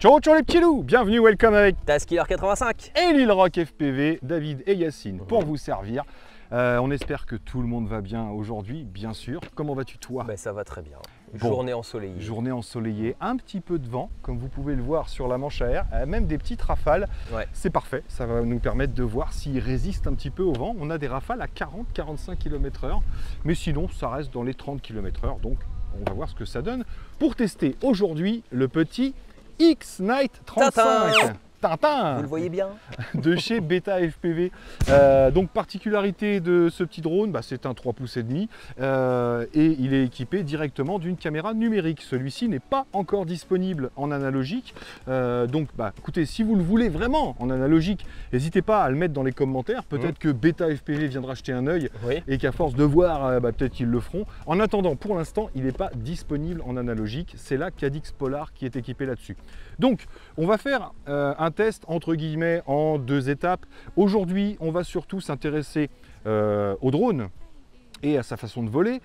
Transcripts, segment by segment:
Ciao ciao les petits loups, bienvenue, welcome avec Taskiller 85 et Lil Rock FPV, David et Yacine pour vous servir. On espère que tout le monde va bien aujourd'hui, bien sûr. Comment vas-tu toi? Ça va très bien. Bon, journée ensoleillée. Journée ensoleillée, un petit peu de vent, comme vous pouvez le voir sur la manche à air, même des petites rafales. Ouais. C'est parfait, ça va nous permettre de voir s'il résiste un petit peu au vent. On a des rafales à 40-45 km/h, mais sinon ça reste dans les 30 km/h, donc on va voir ce que ça donne. Pour tester aujourd'hui le petit X-Night 35. Tintin. Vous le voyez bien De chez Beta FPV. Donc particularité de ce petit drone, c'est un 3,5 pouces et il est équipé directement d'une caméra numérique. Celui-ci n'est pas encore disponible en analogique. Écoutez, si vous le voulez vraiment en analogique, n'hésitez pas à le mettre dans les commentaires. Peut-être que Beta FPV viendra jeter un œil et qu'à force de voir, peut-être qu'ils le feront. En attendant, pour l'instant, il n'est pas disponible en analogique. C'est la Caddx Polar qui est équipée là-dessus. Donc, on va faire un test entre guillemets en deux étapes. Aujourd'hui, on va surtout s'intéresser au drone et à sa façon de voler,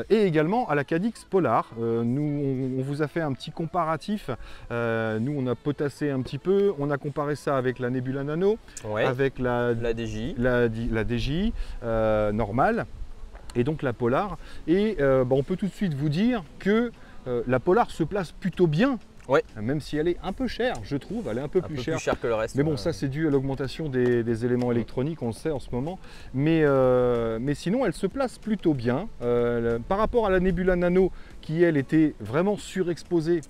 et également à la Caddx Polar. Nous, on vous a fait un petit comparatif. Nous, on a potassé un petit peu. On a comparé ça avec la Nebula Nano, avec la DJI, la DJI normale, et donc la Polar. Et on peut tout de suite vous dire que la Polar se place plutôt bien. Même si elle est un peu chère, je trouve, elle est un peu plus chère que le reste. Mais bon, ça c'est dû à l'augmentation des éléments électroniques, on le sait en ce moment. Mais sinon, elle se place plutôt bien. Par rapport à la Nebula Nano, qui elle était vraiment surexposée,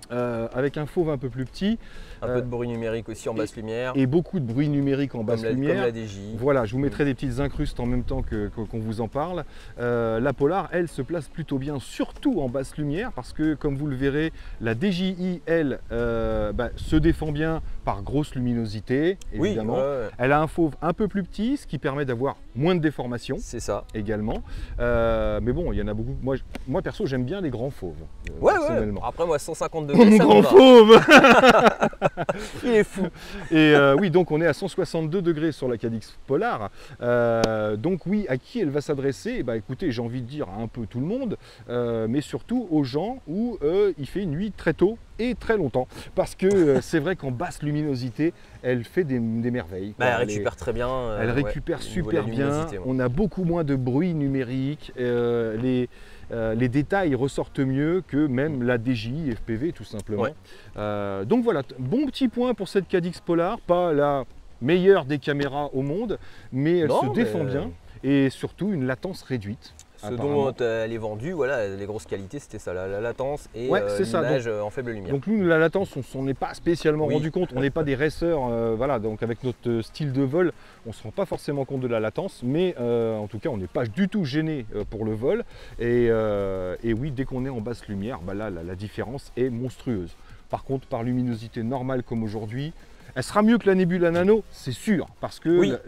avec un fauve un peu plus petit. Un peu de bruit numérique aussi en basse lumière. Et beaucoup de bruit numérique en basse lumière. Comme la DJI. Voilà, je vous mettrai des petites incrustes en même temps qu'on vous en parle. La Polar, elle, se place plutôt bien, surtout en basse lumière, parce que, comme vous le verrez, la DJI, elle, se défend bien par grosse luminosité, évidemment. Elle a un fauve un peu plus petit, ce qui permet d'avoir moins de déformation. C'est ça. Également. Mais bon, il y en a beaucoup. Moi perso, j'aime bien les grands fauves. Personnellement. Après, moi, 152 mon grand fauve. Il est fou. Et oui, donc on est à 162 degrés sur la Caddx Polar. Donc oui, à qui elle va s'adresser? Écoutez, j'ai envie de dire à un peu tout le monde, mais surtout aux gens où il fait nuit très tôt et très longtemps. Parce que c'est vrai qu'en basse luminosité, elle fait des merveilles. Elle récupère très bien. Elle récupère super bien. On a beaucoup moins de bruit numérique. Les détails ressortent mieux que même la DJI FPV tout simplement. Donc voilà, bon petit point pour cette Caddx Polar, pas la meilleure des caméras au monde, mais elle se défend bien et surtout une latence réduite. Ce dont elle est vendue, voilà, les grosses qualités, c'était ça, la latence et l'image en faible lumière. Donc nous, la latence, on s'en est pas spécialement rendu compte. On n'est pas des racers, voilà, donc avec notre style de vol, on ne se rend pas forcément compte de la latence, mais en tout cas, on n'est pas du tout gêné pour le vol. Et oui, dès qu'on est en basse lumière, là, la différence est monstrueuse. Par contre, par luminosité normale comme aujourd'hui, elle sera mieux que la Nebula Nano, c'est sûr, parce que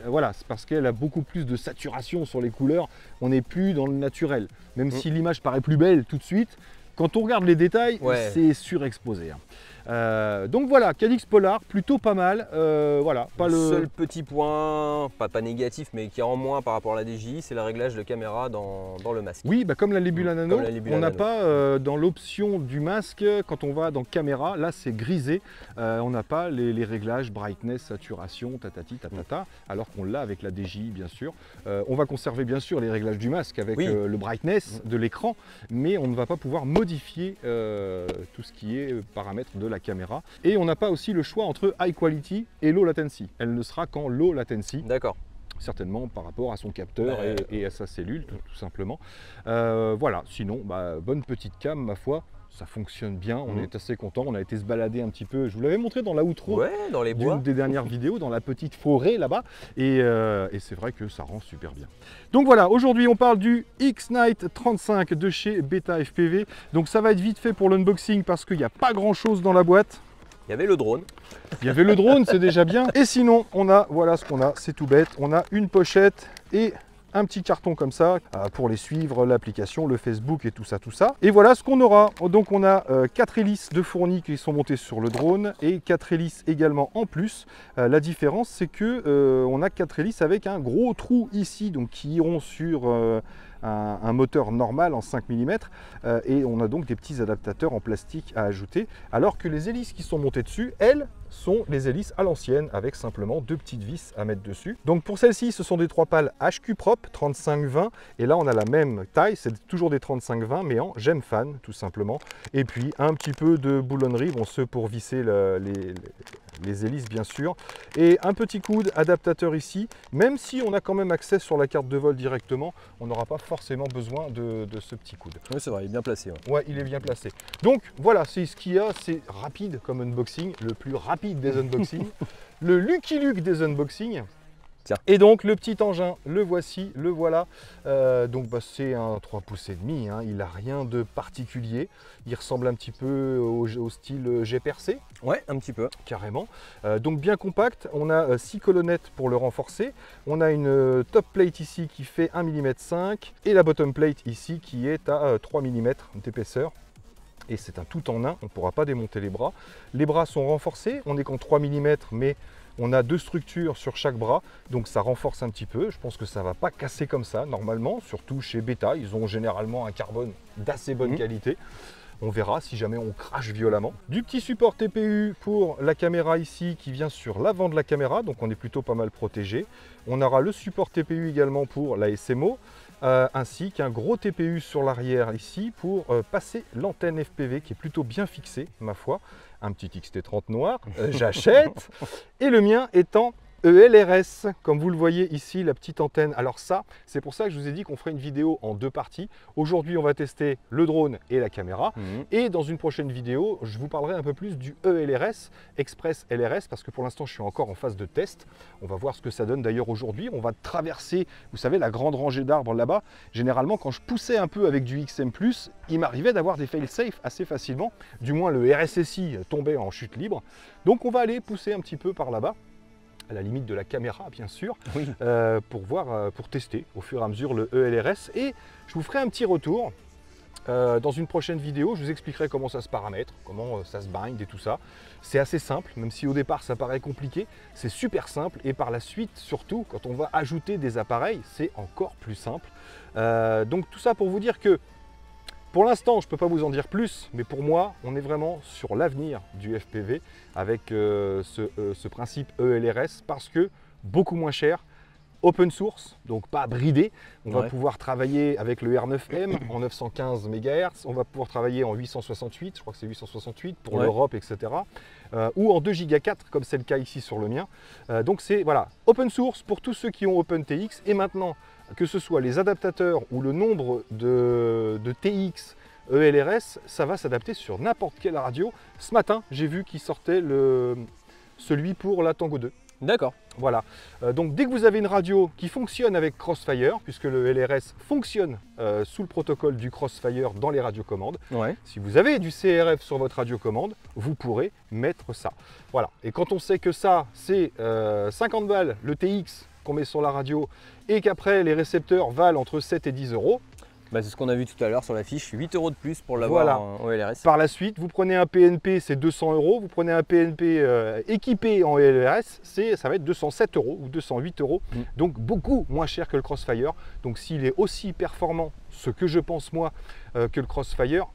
voilà, c'est parce qu'elle a beaucoup plus de saturation sur les couleurs. On n'est plus dans le naturel, même si l'image paraît plus belle tout de suite. Quand on regarde les détails, c'est surexposé. Donc voilà, Caddx Polar, plutôt pas mal. Voilà, pas le seul petit point, pas négatif, mais qui est en moins par rapport à la DJI, c'est le réglage de caméra dans le masque. Oui, comme la Nebula Nano, on n'a pas dans l'option du masque, quand on va dans caméra, là c'est grisé. On n'a pas les réglages brightness, saturation, tatati, tatata, alors qu'on l'a avec la DJI bien sûr. On va conserver bien sûr les réglages du masque avec le brightness de l'écran, mais on ne va pas pouvoir modifier tout ce qui est paramètres de la caméra. Et on n'a pas aussi le choix entre high quality et low latency. Elle ne sera qu'en low latency. D'accord. Certainement par rapport à son capteur et à sa cellule, tout simplement. Voilà, sinon, bonne petite cam, ma foi. Ça fonctionne bien, on est assez content. On a été se balader un petit peu. Je vous l'avais montré dans la outro dans les bois. d'une des dernières vidéos, dans la petite forêt là-bas. Et c'est vrai que ça rend super bien. Donc voilà, aujourd'hui on parle du X-Night 35 de chez Beta FPV. Donc ça va être vite fait pour l'unboxing parce qu'il n'y a pas grand-chose dans la boîte. Il y avait le drone. Il y avait le drone, c'est déjà bien. Et sinon, on a, voilà ce qu'on a, c'est tout bête. On a une pochette et un petit carton comme ça pour les suivre, l'application, le Facebook et tout ça, tout ça. Et voilà ce qu'on aura. Donc on a 4 hélices de fournis qui sont montées sur le drone et 4 hélices également en plus. La différence, c'est que on a 4 hélices avec un gros trou ici, donc qui iront sur un moteur normal en 5 mm et on a donc des petits adaptateurs en plastique à ajouter, alors que les hélices qui sont montées dessus, elles, sont les hélices à l'ancienne avec simplement 2 petites vis à mettre dessus. Donc pour celle-ci, ce sont des 3 pales HQ Prop 35-20 et là on a la même taille, c'est toujours des 35-20 mais en Gemfan tout simplement. Et puis un petit peu de boulonnerie, bon ceux pour visser les hélices bien sûr. Et un petit coude adaptateur ici, même si on a quand même accès sur la carte de vol directement, on n'aura pas forcément besoin de ce petit coude. Oui c'est vrai, il est bien placé. Ouais, il est bien placé. Donc voilà, c'est ce qu'il y a, c'est rapide comme unboxing, le plus rapide des unboxings, le Lucky Luke des unboxings. Tiens. Et donc le petit engin, le voici, le voilà. Donc c'est un 3 pouces et demi, hein. Il n'a rien de particulier. Il ressemble un petit peu au style G-percé. Ouais, un petit peu. Carrément. Donc bien compact. On a 6 colonnettes pour le renforcer. On a une top plate ici qui fait 1,5 mm et la bottom plate ici qui est à 3 mm d'épaisseur. Et c'est un tout en un, on ne pourra pas démonter les bras. Les bras sont renforcés, on n'est qu'en 3 mm, mais on a 2 structures sur chaque bras, donc ça renforce un petit peu. Je pense que ça ne va pas casser comme ça, normalement, surtout chez Beta. Ils ont généralement un carbone d'assez bonne qualité. On verra si jamais on crache violemment. Du petit support TPU pour la caméra ici qui vient sur l'avant de la caméra, donc on est plutôt pas mal protégé. On aura le support TPU également pour la SMO. Ainsi qu'un gros TPU sur l'arrière ici pour passer l'antenne FPV qui est plutôt bien fixée, ma foi. Un petit XT30 noir, j'achète. Et le mien étant ELRS, comme vous le voyez ici, la petite antenne. Alors ça, c'est pour ça que je vous ai dit qu'on ferait une vidéo en 2 parties. Aujourd'hui, on va tester le drone et la caméra. Et dans une prochaine vidéo, je vous parlerai un peu plus du ELRS, Express LRS, parce que pour l'instant, je suis encore en phase de test. On va voir ce que ça donne d'ailleurs aujourd'hui. On va traverser, vous savez, la grande rangée d'arbres là-bas. Généralement, quand je poussais un peu avec du XM+, il m'arrivait d'avoir des fail-safe assez facilement. Du moins, le RSSI tombait en chute libre. Donc, on va aller pousser un petit peu par là-bas, à la limite de la caméra bien sûr, oui. pour tester au fur et à mesure le ELRS et je vous ferai un petit retour dans une prochaine vidéo. Je vous expliquerai comment ça se paramètre, comment ça se bind et tout ça. C'est assez simple, même si au départ ça paraît compliqué, c'est super simple et par la suite surtout quand on va ajouter des appareils c'est encore plus simple. Donc tout ça pour vous dire que pour l'instant, je ne peux pas vous en dire plus, mais pour moi, on est vraiment sur l'avenir du FPV avec ce principe ELRS parce que beaucoup moins cher, open source, donc pas bridé. On va pouvoir travailler avec le R9M en 915 MHz, on va pouvoir travailler en 868, je crois que c'est 868 pour l'Europe, etc. Ou en 2 Go 4 comme c'est le cas ici sur le mien. Donc c'est voilà, open source pour tous ceux qui ont OpenTX et maintenant, que ce soit les adaptateurs ou le nombre de TX ELRS, ça va s'adapter sur n'importe quelle radio. Ce matin, j'ai vu qu'il sortait celui pour la Tango 2. D'accord. Voilà. Donc dès que vous avez une radio qui fonctionne avec Crossfire, puisque le LRS fonctionne sous le protocole du Crossfire dans les radiocommandes, si vous avez du CRF sur votre radiocommande, vous pourrez mettre ça. Voilà. Et quand on sait que ça, c'est 50 balles le TX qu'on met sur la radio et qu'après les récepteurs valent entre 7 et 10 euros. Bah, c'est ce qu'on a vu tout à l'heure sur la fiche, 8 euros de plus pour l'avoir en ELRS. Par la suite, vous prenez un PNP, c'est 200 euros. Vous prenez un PNP équipé en ELRS, ça va être 207 euros ou 208 euros. Donc beaucoup moins cher que le Crossfire. Donc s'il est aussi performant, ce que je pense moi, que le Crossfire,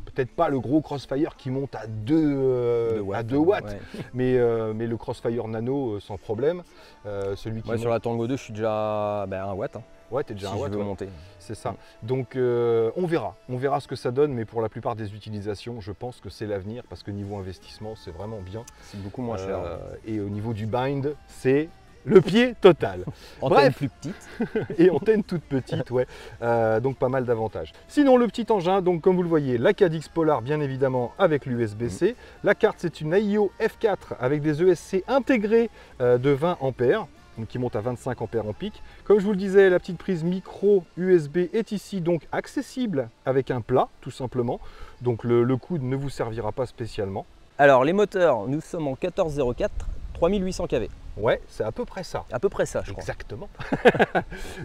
peut-être pas le gros Crossfire qui monte à 2 watts, mais le Crossfire Nano sans problème. Celui qui sur la Tango 2, je suis déjà à 1 watt. Ouais, t'es déjà si un watt. Monter. C'est ça. Donc on verra ce que ça donne, mais pour la plupart des utilisations, je pense que c'est l'avenir parce que niveau investissement, c'est vraiment bien. C'est beaucoup moins cher. Et au niveau du bind, c'est le pied total. Antenne plus petite. Et antenne toute petite, ouais. Donc pas mal d'avantages. Sinon, le petit engin, donc comme vous le voyez, la Cadix Polar, bien évidemment, avec l'USB-C. La carte, c'est une AIO F4 avec des ESC intégrés de 20 ampères. Qui monte à 25 ampères en pic. Comme je vous le disais, la petite prise micro USB est ici donc accessible avec un plat tout simplement. Donc le coude ne vous servira pas spécialement. Alors les moteurs, nous sommes en 1404 3800 kV. Ouais, c'est à peu près ça. À peu près ça, je crois. Exactement.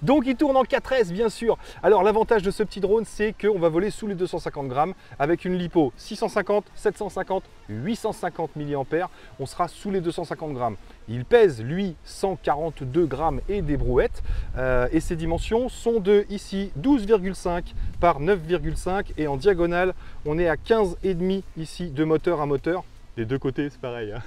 Donc il tourne en 4S bien sûr. Alors l'avantage de ce petit drone, c'est qu'on va voler sous les 250 grammes avec une lipo 650, 750, 850 mAh. On sera sous les 250 grammes. Il pèse lui 142 grammes et des brouettes. Et ses dimensions sont de ici 12,5 par 9,5 et en diagonale on est à 15,5 ici de moteur à moteur. Des deux côtés, c'est pareil. Hein.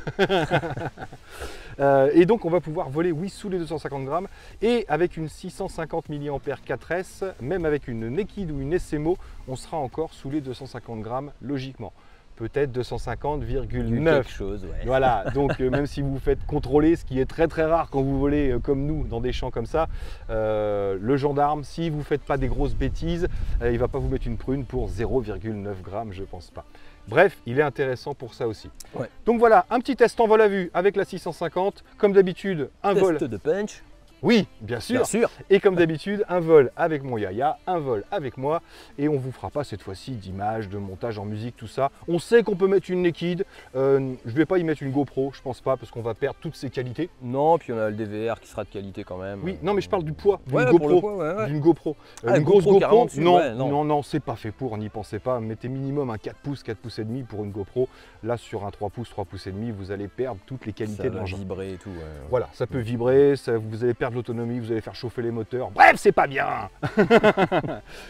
Et donc, on va pouvoir voler, oui, sous les 250 grammes. Et avec une 650 mAh 4S, même avec une Naked ou une SMO, on sera encore sous les 250 grammes, logiquement. Peut-être 250,9. Quelque chose, ouais. Voilà, donc même si vous vous faites contrôler, ce qui est très très rare quand vous volez comme nous, dans des champs comme ça, le gendarme, si vous ne faites pas des grosses bêtises, il ne va pas vous mettre une prune pour 0,9 grammes, je ne pense pas. Bref, il est intéressant pour ça aussi. Ouais. Donc voilà, un petit test en vol à vue avec la 650. Comme d'habitude, un vol. Test de punch. Oui, bien sûr. Bien sûr. Et comme d'habitude, un vol avec mon Yaya, un vol avec moi. Et on ne vous fera pas cette fois-ci d'images, de montage en musique, tout ça. On sait qu'on peut mettre une Naked. Je ne vais pas y mettre une GoPro, je pense pas, parce qu'on va perdre toutes ses qualités. Non, puis on a le DVR qui sera de qualité quand même. Oui, non, mais je parle du poids d'une Ouais, GoPro. pour le poids, ouais, ouais. D'une GoPro. Ah, une grosse GoPro GoPro, dessus, non, ouais, non. non, non, c'est pas fait pour, n'y pensez pas. Mettez minimum un 4 pouces, 4 pouces et demi pour une GoPro. Là, sur un 3 pouces, 3 pouces et demi, vous allez perdre toutes les qualités Ça de va l'engin. vibrer et tout. Ouais. Voilà, ça peut vibrer, vous allez perdre l'autonomie, vous allez faire chauffer les moteurs. Bref, c'est pas bien.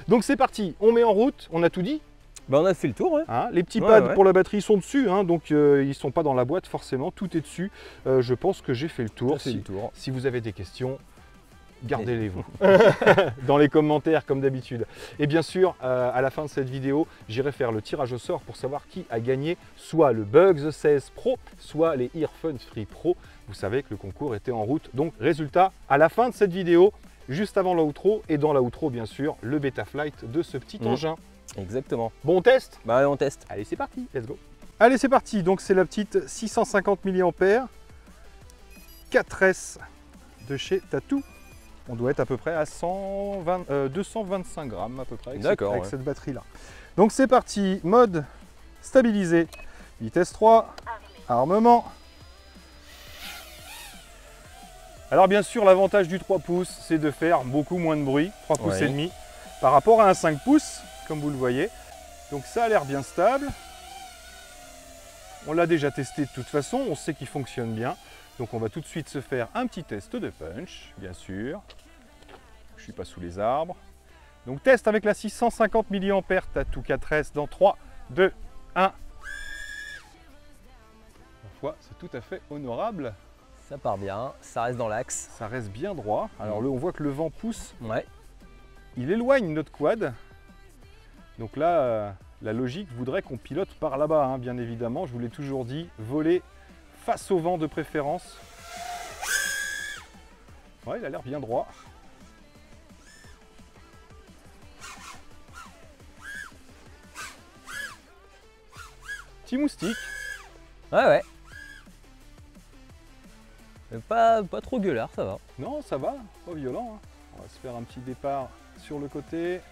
Donc c'est parti, on met en route, on a tout dit. Bah, on a fait le tour, ouais. Hein, les petits Ouais, pads ouais. pour la batterie sont dessus, hein, donc ils ne sont pas dans la boîte forcément, tout est dessus. Je pense que j'ai fait le tour. On a fait le tour. Si vous avez des questions, gardez-les vous dans les commentaires comme d'habitude. Et bien sûr, à la fin de cette vidéo, j'irai faire le tirage au sort pour savoir qui a gagné soit le Bugs 16 Pro, soit les Earphones Free Pro. Vous savez que le concours était en route. Donc résultat, à la fin de cette vidéo, juste avant l'outro, et dans l'outro bien sûr, le Betaflight de ce petit engin. Exactement. Bon test? Bah, allez, on teste. Allez, c'est parti, let's go. Allez, c'est parti. Donc c'est la petite 650 mAh 4S de chez Tattoo. On doit être à peu près à 225 grammes à peu près avec cette batterie-là. Donc c'est parti, mode stabilisé, vitesse 3, armement. Alors bien sûr, l'avantage du 3 pouces, c'est de faire beaucoup moins de bruit, 3 pouces et demi, par rapport à un 5 pouces, comme vous le voyez. Donc ça a l'air bien stable. On l'a déjà testé de toute façon, on sait qu'il fonctionne bien. Donc on va tout de suite se faire un petit test de punch, bien sûr. Je ne suis pas sous les arbres. Donc test avec la 650 mAh Tattoo 4S dans 3, 2, 1. Ma foi, c'est tout à fait honorable. Ça part bien, ça reste dans l'axe. Ça reste bien droit. Alors là, on voit que le vent pousse. Ouais. Il éloigne notre quad. Donc là, la logique voudrait qu'on pilote par là-bas, hein, bien évidemment. Je vous l'ai toujours dit, voler face au vent de préférence. Ouais, il a l'air bien droit. Petit moustique. Ouais. Mais pas trop gueulard, ça va. Non, ça va, pas violent. Hein. On va se faire un petit départ sur le côté.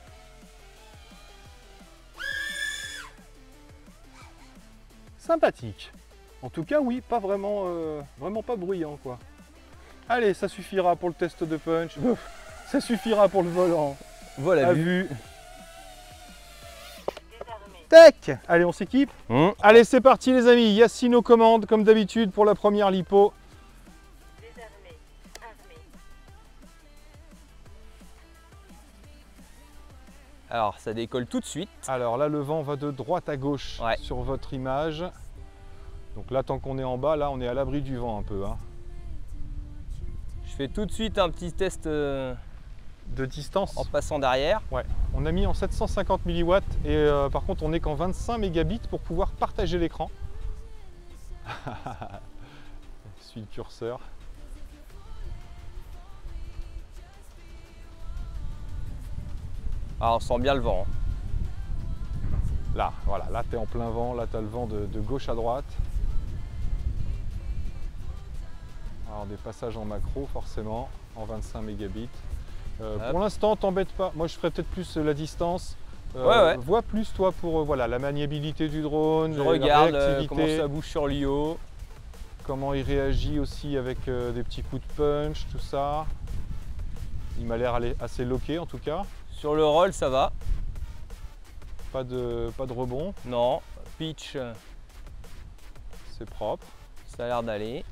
Sympathique. En tout cas, oui, pas vraiment, vraiment pas bruyant, quoi. Allez, ça suffira pour le test de punch. Ça suffira pour le volant. Voilà, à vue. Tac! Allez, on s'équipe. Allez, c'est parti, les amis. Yacine aux commandes, comme d'habitude, pour la première lipo. Alors, ça décolle tout de suite. Alors là, le vent va de droite à gauche sur votre image. Donc là, tant qu'on est en bas, là, on est à l'abri du vent un peu. Hein. Je fais tout de suite un petit test de distance en passant derrière. Ouais. On a mis en 750 mW et par contre, on n'est qu'en 25 mégabits pour pouvoir partager l'écran. Je suis le curseur. Ah, on sent bien le vent. Hein. Là, voilà, là tu es en plein vent, là tu as le vent de gauche à droite. Alors des passages en macro forcément, en 25 mégabits. Pour l'instant, t'embête pas. Moi je ferais peut-être plus la distance. Vois plus toi pour voilà, la maniabilité du drone, je regarde la réactivité. comment ça bouge sur l'IO. comment il réagit aussi avec des petits coups de punch, tout ça. Il m'a l'air assez loqué en tout cas. Sur le roll, ça va. Pas de rebond. Non. Pitch, C'est propre. ça a l'air d'aller.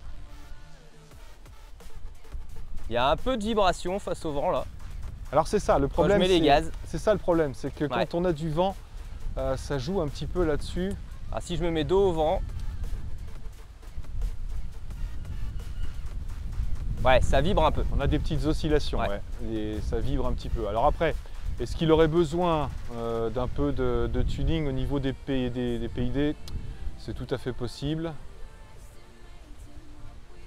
Il y a un peu de vibration face au vent là. Alors c'est ça le Quand problème. je mets les gaz. C'est ça le problème, c'est que Ouais. quand on a du vent, ça joue un petit peu là-dessus. Ah, si je me mets dos au vent. Ouais, ça vibre un peu. On a des petites oscillations, Ouais. ouais, et ça vibre un petit peu. Alors après, est-ce qu'il aurait besoin d'un peu de tuning au niveau des PID? C'est tout à fait possible.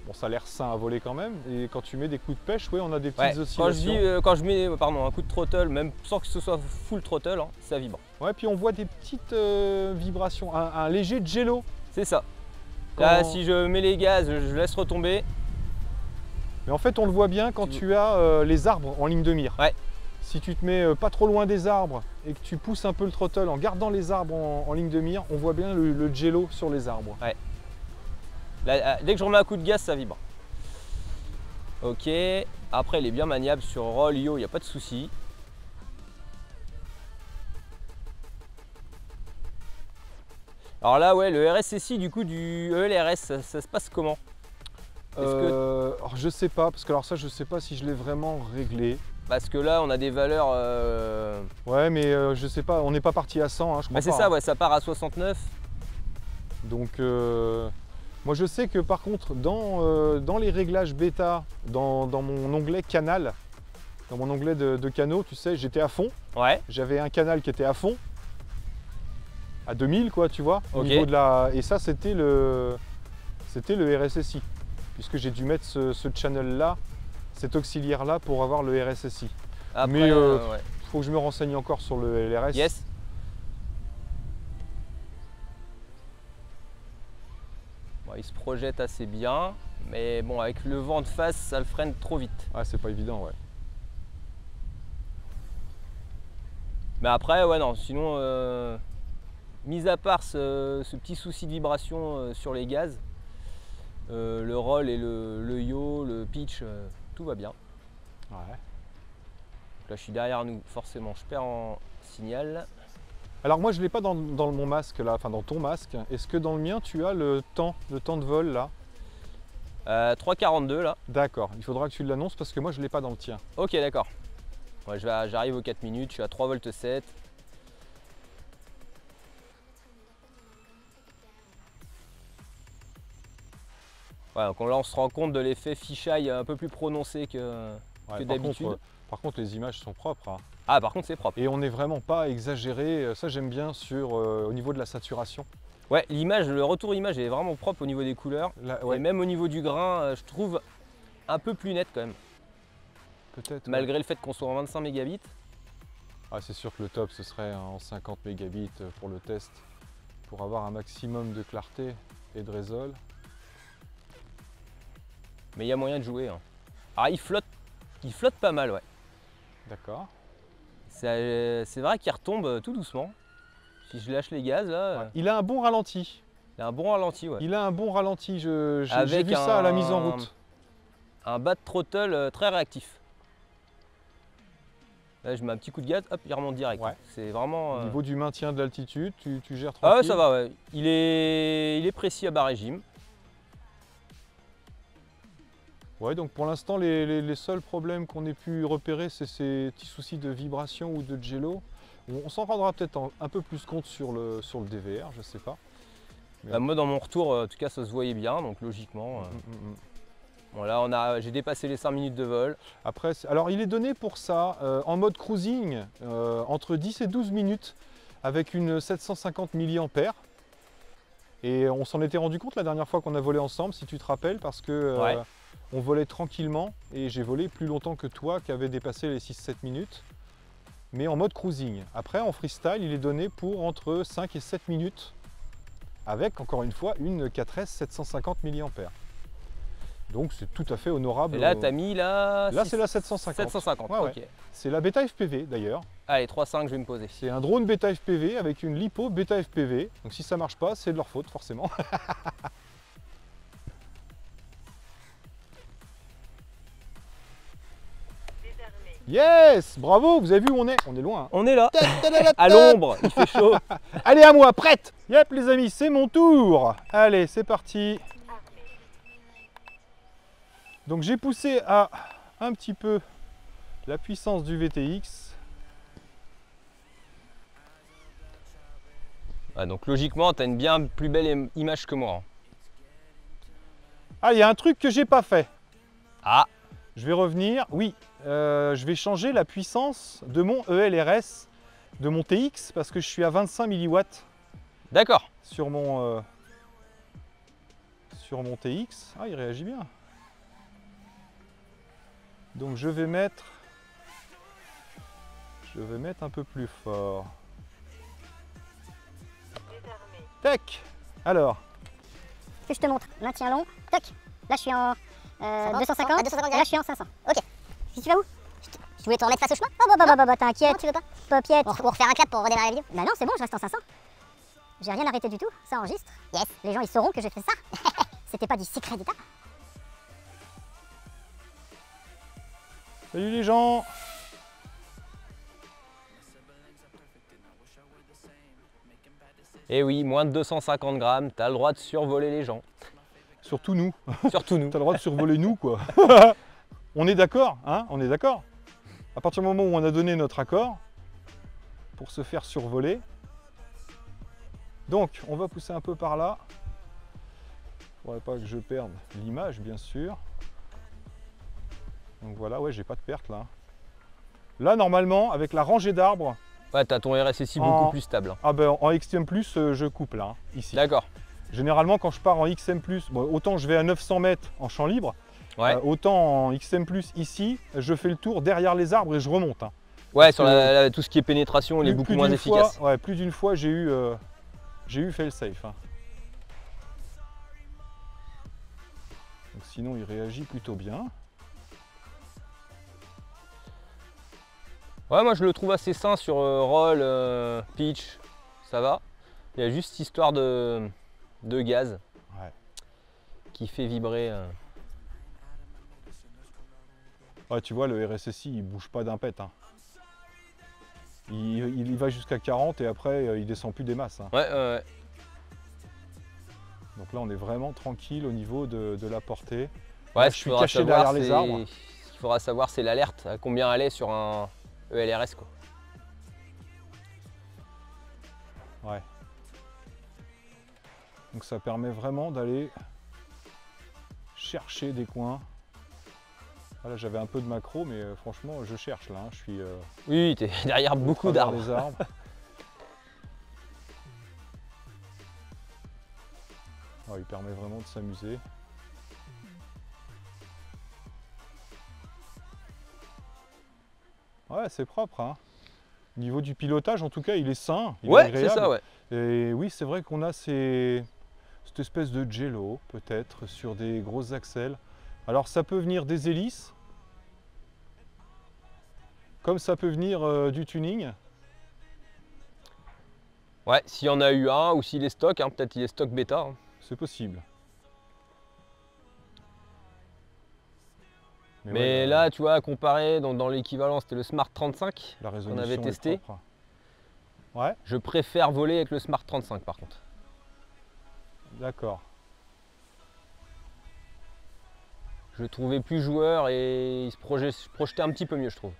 Bon, ça a l'air sain à voler quand même. Et quand tu mets des coups de pêche, ouais, on a des petites Ouais, oscillations. quand je mets un coup de throttle, même sans que ce soit full throttle, hein, ça vibre. Ouais, puis on voit des petites vibrations, un léger jello. C'est ça. Quand- Là, si je mets les gaz, je laisse retomber. Mais en fait, on le voit bien quand tu as les arbres en ligne de mire. Ouais. Si tu te mets pas trop loin des arbres et que tu pousses un peu le throttle en gardant les arbres en ligne de mire, on voit bien le jello sur les arbres. Là, dès que je remets un coup de gaz, ça vibre. Ok. Après, il est bien maniable sur roll, yo, il n'y a pas de souci. Alors là, ouais, le RSSI du coup du ELRS, ça se passe comment? Alors, je sais pas, parce que alors ça, je sais pas si je l'ai vraiment réglé. Parce que là, on a des valeurs. Ouais, mais je sais pas, on n'est pas parti à 100, hein, je crois Bah, c'est pas, ça, hein. ouais, ça part à 69. Donc, moi je sais que par contre, dans les réglages bêta, dans mon onglet canal, dans mon onglet de canaux, tu sais, j'étais à fond. Ouais. J'avais un canal qui était à fond, à 2000 quoi, tu vois, au Ok. niveau de la... Et ça, c'était le RSSI, puisque j'ai dû mettre ce channel-là, cet auxiliaire-là pour avoir le RSSI. Après, Mais, ouais. Faut que je me renseigne encore sur le LRS. Yes. Bon, il se projette assez bien, mais bon, avec le vent de face, ça le freine trop vite. Ah, c'est pas évident, ouais. Mais après, ouais, non, sinon, mis à part ce petit souci de vibration sur les gaz, le roll et le yaw, le pitch, tout va bien. Ouais. Donc là, je suis derrière nous, forcément, je perds en signal. Alors moi je l'ai pas dans mon masque là, enfin dans ton masque. Est-ce que dans le mien tu as le temps de vol là? 3,42 là. D'accord, il faudra que tu l'annonces parce que moi je l'ai pas dans le tien. Ok, d'accord. Ouais, j'arrive aux 4 minutes, je suis à 3 volts 7. Ouais, donc là on se rend compte de l'effet fisheye un peu plus prononcé que Ouais, d'habitude. par contre les images sont propres, hein. Ah, par contre c'est propre. Et on n'est vraiment pas exagéré, ça j'aime bien au niveau de la saturation. Ouais, l'image, le retour image est vraiment propre au niveau des couleurs. Là, Et ouais, même au niveau du grain, je trouve un peu plus net quand même. peut-être. Ouais. Malgré le fait qu'on soit en 25 mégabits. Ah, c'est sûr que le top ce serait en 50 mégabits pour le test, pour avoir un maximum de clarté et de résol. Mais il y a moyen de jouer, hein. Alors il flotte pas mal, ouais. D'accord. C'est vrai qu'il retombe tout doucement. Si je lâche les gaz là, Ouais. Il a un bon ralenti. il a un bon ralenti, ouais. Il a un bon ralenti, j'ai Avec vu ça à la mise en route. Un bas de throttle très réactif. Là je mets un petit coup de gaz, hop, il remonte direct. Ouais. C'est vraiment. Au niveau du maintien de l'altitude, tu gères Ah ouais, tranquille. ça va, ouais. Il est précis à bas régime. Ouais, donc pour l'instant, les seuls problèmes qu'on ait pu repérer, c'est ces petits soucis de vibration ou de jello. On s'en rendra peut-être un peu plus compte sur le DVR, je sais pas. Mais Bah, moi dans mon retour, en tout cas ça se voyait bien, donc logiquement. Bon là j'ai dépassé les 5 minutes de vol. Après, alors il est donné pour ça en mode cruising entre 10 et 12 minutes avec une 750 mAh. Et on s'en était rendu compte la dernière fois qu'on a volé ensemble, si tu te rappelles, parce que Ouais. on volait tranquillement et j'ai volé plus longtemps que toi qui avait dépassé les 6-7 minutes, mais en mode cruising. Après, en freestyle, il est donné pour entre 5 et 7 minutes avec, encore une fois, une 4S 750 mAh. Donc c'est tout à fait honorable. Et là t'as mis là. Là, c'est la 750. 750, Ouais, ouais. ok. C'est la bêta FPV d'ailleurs. Allez, 3,5 je vais me poser. C'est un drone bêta FPV avec une lipo bêta FPV. Donc si ça marche pas, c'est de leur faute forcément. Yes, bravo, vous avez vu où on est? On est loin. Hein. On est là, à l'ombre, il fait chaud. Allez, à moi, prête. Yep, les amis, c'est mon tour. Allez, c'est parti. Donc j'ai poussé à un petit peu la puissance du VTX. Ah, donc logiquement, tu as une bien plus belle image que moi. Hein. Ah, il y a un truc que j'ai pas fait. Ah, Je vais revenir. Oui, je vais changer la puissance de mon ELRS, de mon TX, parce que je suis à 25 mW d'accord. sur mon TX. Ah, il réagit bien. Donc je vais mettre un peu plus fort. Tac. Alors, Que je te montre. Maintien long. Toc. Là, je suis en 250. 250 et là, je suis en 500. Ok. Si tu vas où? Je voulais te remettre face au chemin. Oh, bah, t'inquiète. Non, tu veux pas? Paupiette. Pour refaire un clap pour redémarrer la vidéo. Bah non, c'est bon, je reste en 500. J'ai rien arrêté du tout. Ça enregistre. Yes. Les gens, ils sauront que j'ai fait ça. C'était pas du secret d'état. salut les gens. Et oui, moins de 250 grammes, tu as le droit de survoler les gens. Surtout nous. Surtout nous. T'as le droit de survoler nous, quoi. On est d'accord, hein? On est d'accord. À partir du moment où on a donné notre accord pour se faire survoler. Donc, on va pousser un peu par là. Faudrait pas que je perde l'image, bien sûr. Donc voilà, ouais, j'ai pas de perte là. Là, normalement, avec la rangée d'arbres, Ouais, tu as ton RSSI beaucoup plus stable. Hein. ah ben, en XM+, je coupe là, hein, ici. D'accord. Généralement, quand je pars en XM+, bon, autant je vais à 900 mètres en champ libre, Ouais, autant en XM+, ici, je fais le tour derrière les arbres et je remonte. Hein. ouais sur tout ce qui est pénétration, il est beaucoup moins d'une efficace. Fois, ouais, plus d'une fois, j'ai eu fail safe. Hein. Donc, sinon, il réagit plutôt bien. Ouais, moi je le trouve assez sain sur roll, pitch, ça va. Il y a juste cette histoire de gaz qui fait vibrer. Ouais, tu vois, le RSSI, il bouge pas d'un pet. Hein. Il y va jusqu'à 40 et après, il descend plus des masses. Hein. Ouais. Donc là, on est vraiment tranquille au niveau de la portée. Ouais, là, je suis caché derrière les arbres. Ce qu'il faudra savoir, c'est l'alerte, à combien elle est sur un ELRS, quoi. Ouais. Donc ça permet vraiment d'aller chercher des coins. Là, j'avais un peu de macro, mais franchement, je cherche là. Hein. Je suis Oui, tu es derrière beaucoup d'arbres. Les arbres. Ouais, il permet vraiment de s'amuser. Ouais, c'est propre. Hein. Au niveau du pilotage, en tout cas, il est sain. Il est agréable. C'est ça, ouais. Et oui, c'est vrai qu'on a cette espèce de jello, peut-être, sur des grosses axelles. Alors, ça peut venir des hélices, comme ça peut venir du tuning. Ouais, s'il y en a eu un ou s'il est stock, hein, peut-être il est stock bêta. Hein. C'est possible. Mais ouais, là, tu vois, comparé dans l'équivalent, c'était le Smart 35 la qu'on résolution avait testé. est propre. Ouais, Je préfère voler avec le Smart 35 par contre. d'accord. Je le trouvais plus joueur et il se projetait un petit peu mieux, je trouve.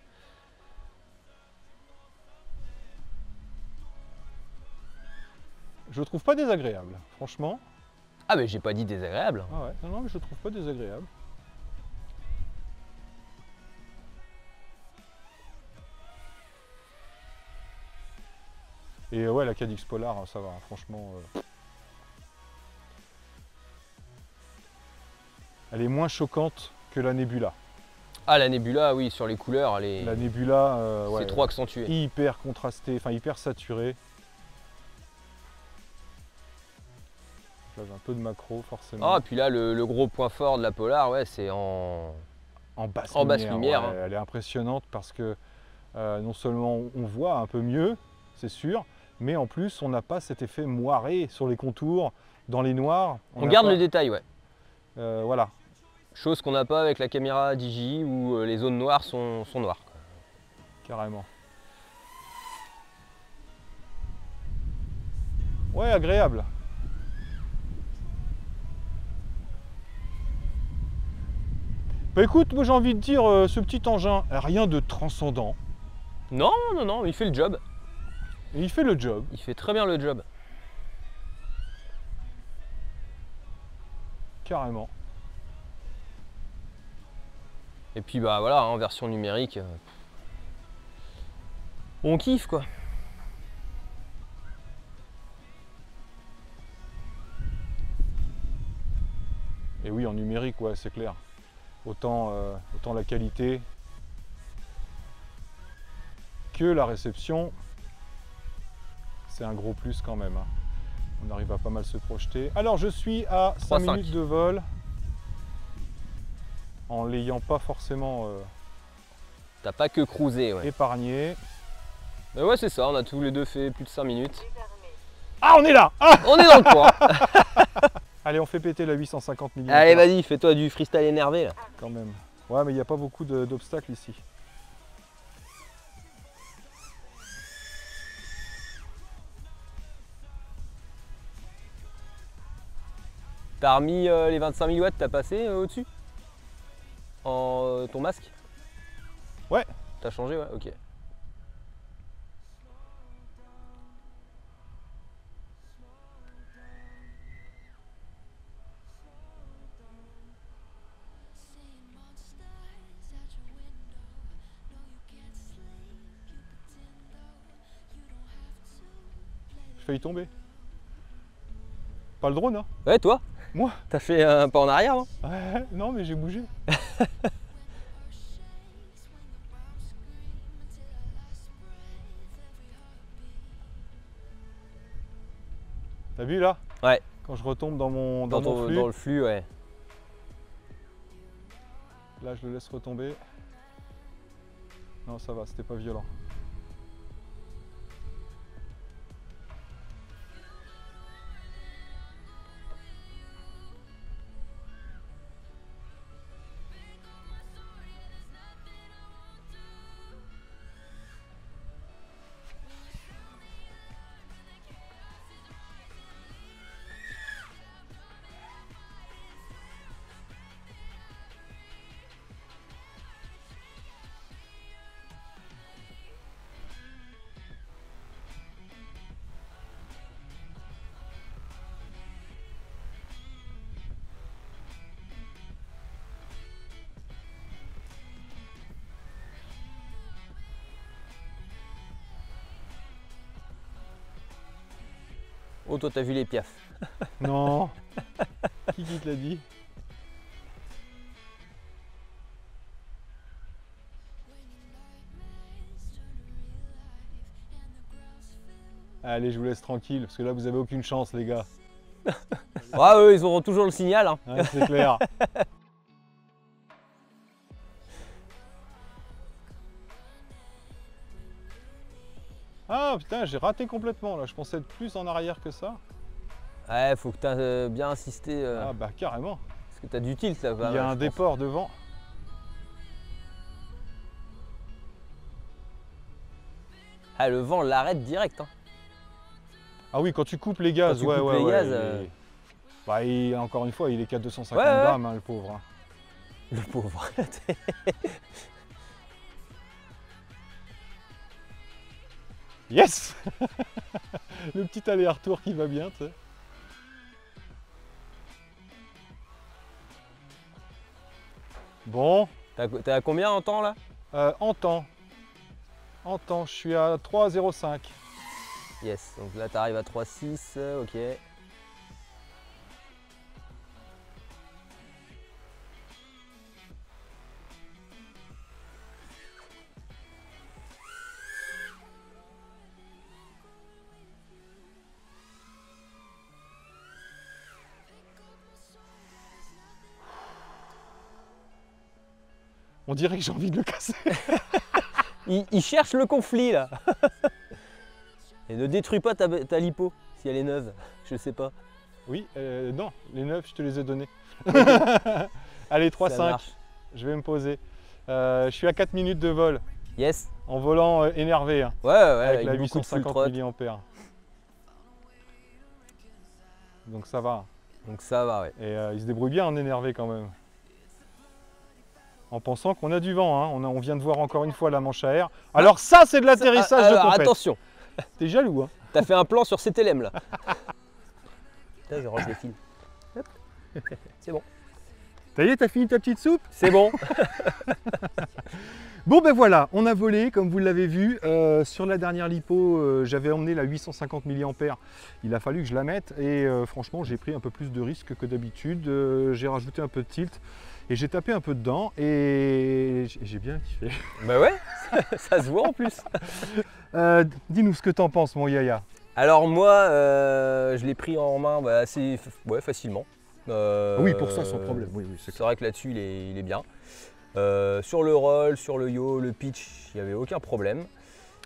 Je le trouve pas désagréable, franchement. Ah mais j'ai pas dit désagréable. Ah ouais, non, mais je le trouve pas désagréable. Et ouais, la Cadix Polar, ça va, franchement. Elle est moins choquante que la Nebula. Ah la Nebula, oui, sur les couleurs, La Nebula, ouais, c'est trop accentué. hyper contrastée, enfin hyper saturée. Là, j'ai un peu de macro, forcément. Ah, puis là, le gros point fort de la Polar, ouais, c'est en basse lumière. Ouais, Hein. elle est impressionnante parce que non seulement on voit un peu mieux, c'est sûr, mais en plus on n'a pas cet effet moiré sur les contours, dans les noirs. On garde le détail, ouais. Voilà. Chose qu'on n'a pas avec la caméra DJI où les zones noires sont noires. Carrément. Ouais, agréable. Bah écoute, moi j'ai envie de dire, ce petit engin, rien de transcendant. Non, non, non, il fait le job. Et il fait le job. Il fait très bien le job. Carrément. Et puis bah voilà, en version numérique, on kiffe quoi. Et oui, en numérique, ouais, c'est clair. Autant la qualité que la réception, c'est un gros plus quand même. Hein. On arrive à pas mal se projeter. Alors, je suis à 5 minutes de vol, en l'ayant pas forcément T'as pas que cruisé, ouais. épargné. Mais ouais, c'est ça, on a tous les deux fait plus de 5 minutes. Ah, on est là! Ah, On est dans le coin. allez, on fait péter la 850 mm. Allez, vas-y, fais-toi du freestyle énervé là. Quand même. Ouais, mais il n'y a pas beaucoup d'obstacles ici. T'as remis les 25 000 watts, t'as passé au-dessus en ton masque? Ouais. T'as changé, ouais, ok. J'ai failli tomber. Pas le drone, hein? Ouais, toi? Moi? T'as fait un pas en arrière, non? Ouais, non, mais j'ai bougé. T'as vu là? Ouais. Quand je retombe dans mon flux, Dans le flux, ouais. là je le laisse retomber. Non, ça va, c'était pas violent. Oh, toi, t'as vu les piafs. Non. Qui te l'a dit? Allez, je vous laisse tranquille, parce que là, vous avez aucune chance, les gars. Ouais, eux, ils auront toujours le signal. Hein. Ouais, c'est clair. Ah putain, j'ai raté complètement là, je pensais être plus en arrière que ça. Ouais, faut que t'as bien insisté. Ah bah carrément. Parce que t'as du tilt là. Il y a un déport devant. Ah, le vent l'arrête direct. Hein. Ah oui, quand tu coupes les gaz, Quand tu ouais, coupes ouais, les ouais. gaz, Bah, encore une fois, il est qu'à 250 ouais, ouais. grammes, hein, le pauvre. Hein. Le pauvre. Yes. Le petit aller-retour qui va bien, tu sais. Bon. T'es à combien en temps là? En temps, je suis à 3,05. Yes, donc là t'arrives à 3,6, ok. On dirait que j'ai envie de le casser. Il cherche le conflit là. Et ne détruis pas ta lipo si elle est neuve, je sais pas. Oui, non, les 9, je te les ai donnés. Allez, 3,5, je vais me poser. Je suis à 4 minutes de vol. Yes. En volant énervé, hein, Ouais, avec la beaucoup de full 850 trot. mAh. Donc ça va. Donc ça va, ouais. Et il se débrouille bien en énervé quand même. En pensant qu'on a du vent, hein. On vient de voir encore une fois la manche à air. Alors ça, c'est de l'atterrissage de Alors, compète. attention, T'es jaloux, hein. t'as fait un plan sur CTLM là. Là, je range les fils. Hop. C'est bon. Ça y est, t'as fini ta petite soupe? C'est bon. Bon ben voilà, on a volé comme vous l'avez vu. Sur la dernière lipo, j'avais emmené la 850 mAh. Il a fallu que je la mette et franchement j'ai pris un peu plus de risques que d'habitude. J'ai rajouté un peu de tilt et j'ai tapé un peu dedans et j'ai bien kiffé. Bah ouais, ça se voit en plus. Dis-nous ce que t'en penses mon Yaya. Alors moi, je l'ai pris en main assez facilement. Oui, pour ça sans problème. Oui, c'est vrai que là-dessus il est bien. Sur le roll, sur le yaw, le pitch, il n'y avait aucun problème.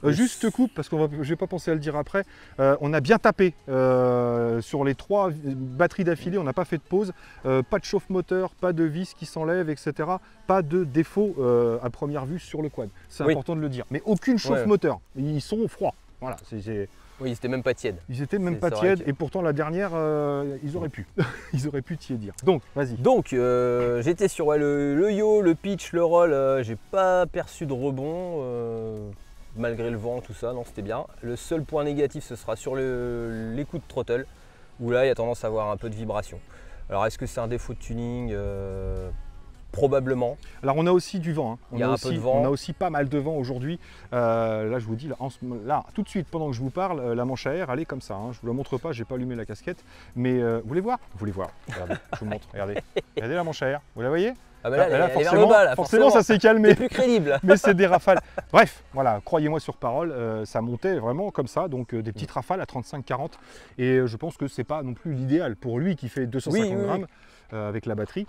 Juste coupe, parce que je vais pas penser à le dire après, on a bien tapé sur les 3 batteries d'affilée, on n'a pas fait de pause, pas de chauffe-moteur, pas de vis qui s'enlève, etc. Pas de défaut à première vue sur le quad, c'est important de le dire. Mais aucune chauffe-moteur, ils sont froids. Voilà, oui, ils étaient même pas tièdes. Ils étaient même pas tièdes et pourtant la dernière, ils auraient pu. Ils auraient pu tiédir. Donc, vas-y. Donc, j'étais sur le yaw, le pitch, le roll, j'ai pas perçu de rebond, malgré le vent, tout ça, non, c'était bien. Le seul point négatif, ce sera sur les coups de throttle, où là, il y a tendance à avoir un peu de vibration. Alors, est-ce que c'est un défaut de tuning? Probablement. Alors on a aussi du vent, hein. Il y a un peu de vent. On a aussi pas mal de vent aujourd'hui. Là je vous dis, là tout de suite pendant que je vous parle, la manche à air elle est comme ça, hein. Je vous la montre pas, j'ai pas allumé la casquette. Mais vous voulez voir? Vous voulez voir? Regardez, je vous montre, regardez. Regardez la manche à air, vous la voyez? Ah bah là, elle est forcément, vers le bas, là, forcément ça s'est calmé. C'est plus crédible. Mais c'est des rafales. Bref, voilà, croyez-moi sur parole, ça montait vraiment comme ça, donc des petites rafales à 35-40. Et je pense que c'est pas non plus l'idéal pour lui qui fait 250 grammes avec la batterie.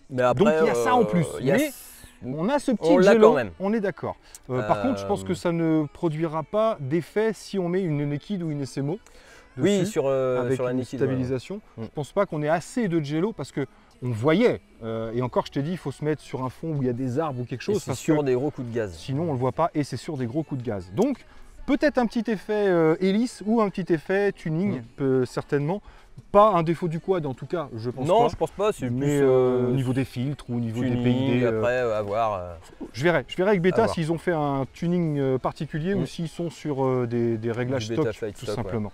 Mais après, donc il y a ça en plus, mais on a ce petit gelo, on est d'accord. Par contre, je pense que ça ne produira pas d'effet si on met une Nekid ou une SMO dessus, sur avec la une Nekid, stabilisation. Je pense pas qu'on ait assez de gelo parce que on voyait, et encore je t'ai dit, il faut se mettre sur un fond où il y a des arbres ou quelque chose. C'est sur des gros coups de gaz. Sinon on le voit pas et c'est sur des gros coups de gaz. Donc peut-être un petit effet hélice ou un petit effet tuning, certainement. Pas un défaut du quad en tout cas, je pense pas. Non, je pense pas. Mais au niveau des filtres ou au niveau tuning, des PID. après, à voir. Je verrai avec Beta s'ils ont fait un tuning particulier ou s'ils sont sur des réglages stock, tout simplement.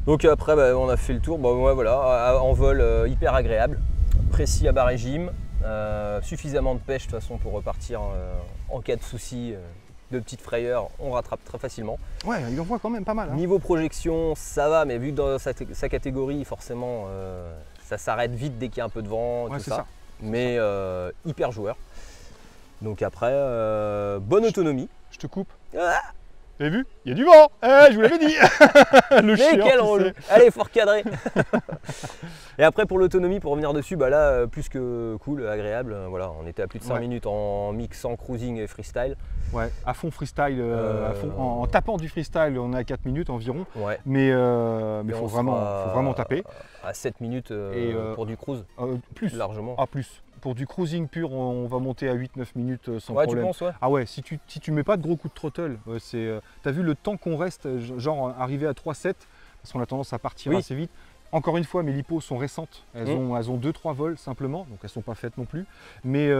Donc après, on a fait le tour. Voilà, en vol hyper agréable, précis à bas régime, suffisamment de pêche de toute façon pour repartir en cas de soucis. De petites frayeurs, on rattrape très facilement. Ouais, il en voit quand même pas mal. Hein. Niveau projection, ça va, mais vu que dans sa catégorie, forcément, ça s'arrête vite dès qu'il y a un peu de vent, tout ça. Mais hyper joueur. Donc après, bonne autonomie. Je te coupe. Vous avez vu? Il y a du vent. Je vous l'avais dit. Le chien, quel rôle. Allez, faut recadrer. Et après pour l'autonomie, pour revenir dessus, là plus que cool, agréable. Voilà, on était à plus de 5 minutes en mixant cruising et freestyle. Ouais, à fond freestyle, à fond, en tapant du freestyle, on est à 4 minutes environ. Ouais. Mais il faut vraiment taper. À 7 minutes pour du cruise. Plus. Largement. Ah, plus. Pour du cruising pur, on va monter à 8-9 minutes sans problème. Tu penses, ouais. Ah ouais, si tu mets pas de gros coups de throttle, t'as vu le temps qu'on reste, genre arrivé à 3-7, parce qu'on a tendance à partir assez vite. Encore une fois, mes lipos sont récentes, elles ont 2-3 vols simplement, donc elles ne sont pas faites non plus. Mais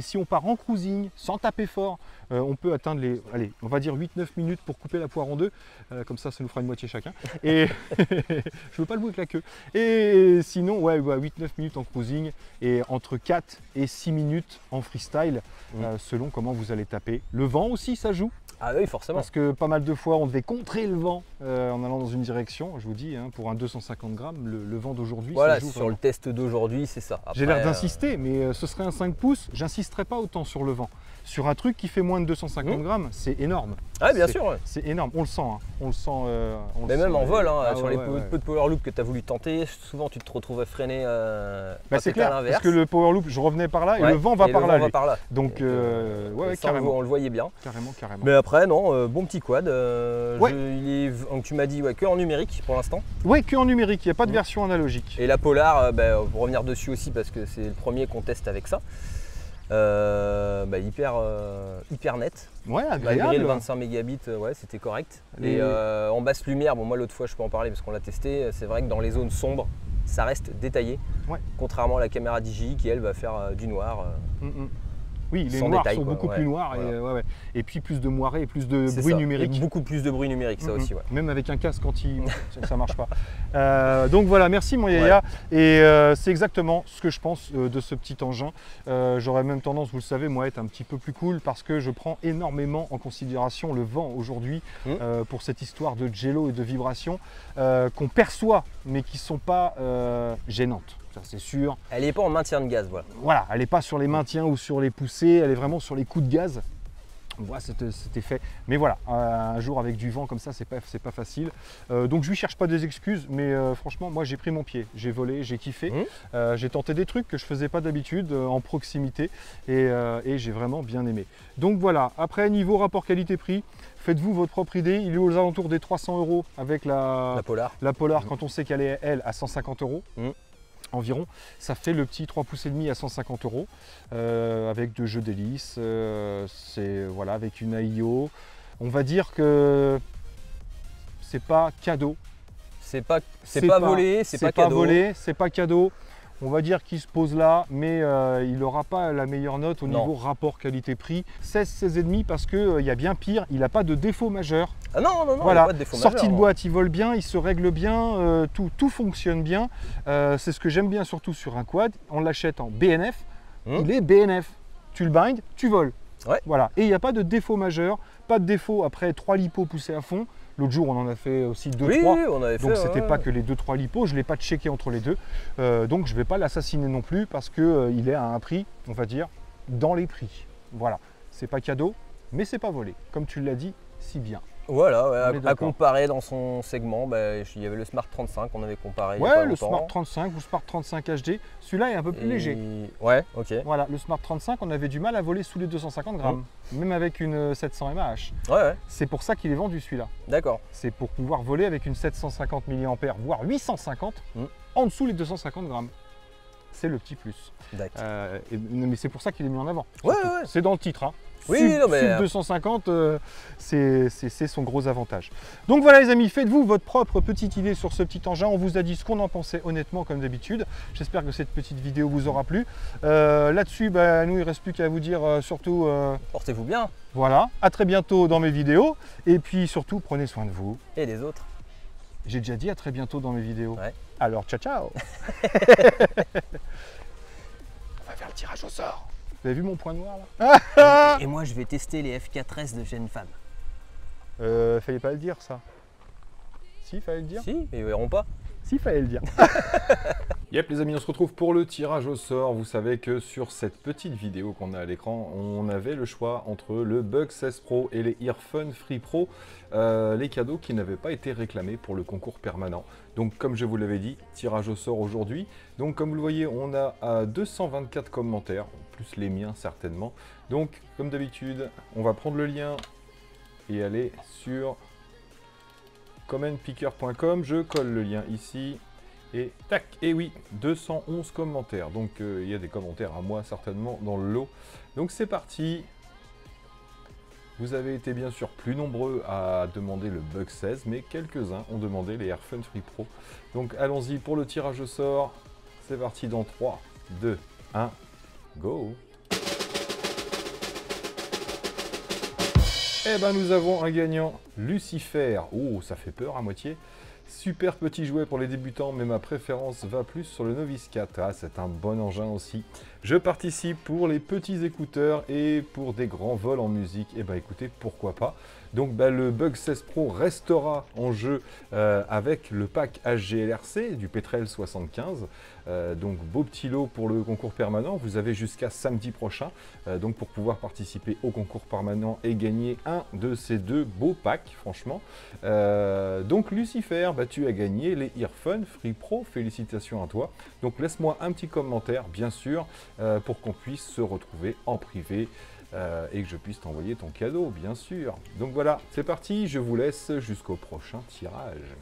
si on part en cruising, sans taper fort, on peut atteindre les, allez, on va dire 8-9 minutes pour couper la poire en deux, comme ça nous fera une moitié chacun. Et je veux pas le bout avec la queue. Et sinon, ouais, 8-9 minutes en cruising et entre 4 et 6 minutes en freestyle, selon comment vous allez taper. Le vent aussi, ça joue. Ah oui, forcément. Parce que pas mal de fois, on devait contrer le vent en allant dans une direction. Je vous dis, hein, pour un 250 grammes, le vent d'aujourd'hui, voilà, ça joue sur vraiment. Le test d'aujourd'hui, c'est ça. J'ai l'air d'insister, mais ce serait un 5 pouces. J'insisterai pas autant sur le vent. Sur un truc qui fait moins de 250 grammes, c'est énorme. Ah, bien sûr. Ouais. C'est énorme, on le sent. Hein. On le sent. Mais même en vol, hein, sur les peu de power loop que tu as voulu tenter, souvent tu te retrouves freiner. C'est clair, parce que le power loop, je revenais par là et le vent va par là. Donc, carrément. On le voyait bien. Carrément. Mais après, non, bon petit quad. Donc, tu m'as dit que en numérique pour l'instant. Oui, que en numérique, il n'y a pas de version analogique. Et la Polar, pour revenir dessus aussi, parce que c'est le premier qu'on teste avec ça. hyper net. Ouais, Malgré agréable. le 25 mégabits, ouais, c'était correct. Et en basse lumière, bon, moi l'autre fois je peux en parler parce qu'on l'a testé, c'est vrai que dans les zones sombres, ça reste détaillé. Ouais. Contrairement à la caméra DJI qui elle va faire du noir. Oui, les sans noirs détail, sont quoi. beaucoup Ouais, plus noirs voilà. et puis plus de moiré et plus de C'est bruit ça. numérique. Et beaucoup plus de bruit numérique, ça aussi. Ouais. Même avec un casque ça marche pas. Donc voilà, merci mon Yaya. Et c'est exactement ce que je pense de ce petit engin. J'aurais même tendance, vous le savez, moi, à être un petit peu plus cool parce que je prends énormément en considération le vent aujourd'hui pour cette histoire de jello et de vibration qu'on perçoit mais qui ne sont pas gênantes. C'est sûr. Elle n'est pas en maintien de gaz, voilà. Voilà, elle n'est pas sur les maintiens ou sur les poussées, elle est vraiment sur les coups de gaz. On voit cet effet. Mais voilà, un jour avec du vent comme ça, c'est pas facile. Donc je lui cherche pas des excuses, mais franchement, moi j'ai pris mon pied, j'ai volé, j'ai kiffé. J'ai tenté des trucs que je faisais pas d'habitude en proximité et j'ai vraiment bien aimé. Donc voilà, après niveau rapport qualité-prix, faites-vous votre propre idée. Il est aux alentours des 300 € avec la Polar quand on sait qu'elle est elle à 150 €. Environ, ça fait le petit 3,5 pouces à 150 € avec deux jeux d'hélice, voilà, avec une AIO. On va dire que c'est pas cadeau. C'est pas volé, c'est pas cadeau. Volé, c'est pas cadeau. On va dire qu'il se pose là, mais il n'aura pas la meilleure note au niveau rapport qualité-prix. 16,5 parce qu'il y a bien pire, il n'a pas de défaut majeur. Ah non, voilà. Il n'y a pas de défaut majeur. Sortie de boîte, il vole bien, il se règle bien, tout fonctionne bien. C'est ce que j'aime bien surtout sur un quad. On l'achète en BNF, il est BNF. Tu le binds, tu voles. Ouais. Voilà. Et il n'y a pas de défaut majeur, pas de défaut après 3 lipos poussés à fond. L'autre jour, on en a fait aussi 2-3. Oui, on avait fait. Donc, c'était pas que les 2-3 lipos. Je ne l'ai pas checké entre les deux. Donc, je ne vais pas l'assassiner non plus parce qu'il est à un prix, on va dire, dans les prix. Voilà. C'est pas cadeau, mais c'est pas volé. Comme tu l'as dit, si bien. Voilà, à comparer dans son segment, il y avait le Smart 35 qu'on avait comparé. Ouais, le Smart 35 ou Smart 35 HD. Celui-là est un peu plus léger. Ouais, ok. Voilà, le Smart 35, on avait du mal à voler sous les 250 grammes, même avec une 700 mAh. Ouais. C'est pour ça qu'il est vendu celui-là. D'accord. C'est pour pouvoir voler avec une 750 mAh, voire 850 en dessous les 250 grammes. C'est le petit plus. Mais c'est pour ça qu'il est mis en avant. Ouais. C'est dans le titre. Hein. Oui, sub 250, c'est son gros avantage. Donc voilà les amis, faites-vous votre propre petite idée sur ce petit engin. On vous a dit ce qu'on en pensait honnêtement comme d'habitude. J'espère que cette petite vidéo vous aura plu. Là-dessus, nous il ne reste plus qu'à vous dire surtout... portez-vous bien. Voilà, à très bientôt dans mes vidéos. Et puis surtout, prenez soin de vous. Et des autres. J'ai déjà dit à très bientôt dans mes vidéos. Ouais. Alors, ciao ciao. On va faire le tirage au sort. Vous avez vu mon point noir là? Et moi je vais tester les F4S de Jeune Femme. Fallait pas le dire ça. Si, fallait le dire. Si, mais ils verront pas. Si, fallait le dire. Yep les amis, on se retrouve pour le tirage au sort. Vous savez que sur cette petite vidéo qu'on a à l'écran, on avait le choix entre le Bug 16 Pro et les Earphone Free Pro, les cadeaux qui n'avaient pas été réclamés pour le concours permanent. Donc comme je vous l'avais dit, tirage au sort aujourd'hui. Donc comme vous le voyez, on a 224 commentaires, plus les miens certainement. Donc comme d'habitude, on va prendre le lien et aller sur commentpicker.com. Je colle le lien ici. Et tac, et oui, 211 commentaires. Donc il y a des commentaires à moi certainement dans le lot. Donc c'est parti. Vous avez été bien sûr plus nombreux à demander le Bug 16, mais quelques-uns ont demandé les Earphone Free Pro. Donc allons-y pour le tirage au sort. C'est parti dans 3, 2, 1, go. Eh ben nous avons un gagnant, Lucifer. Oh, ça fait peur à moitié. Super petit jouet pour les débutants, mais ma préférence va plus sur le Novice 4. Ah, c'est un bon engin aussi. Je participe pour les petits écouteurs et pour des grands vols en musique. Et bah écoutez, pourquoi pas. Donc le Bug 16 Pro restera en jeu avec le pack HGLRC du Petrel 75. Donc beau petit lot pour le concours permanent. Vous avez jusqu'à samedi prochain donc pour pouvoir participer au concours permanent et gagner un de ces deux beaux packs, franchement. Donc Lucifer, tu as gagné les Earphone Free Pro. Félicitations à toi. Donc laisse-moi un petit commentaire, bien sûr, pour qu'on puisse se retrouver en privé. Et que je puisse t'envoyer ton cadeau, bien sûr. Donc voilà, c'est parti, je vous laisse jusqu'au prochain tirage.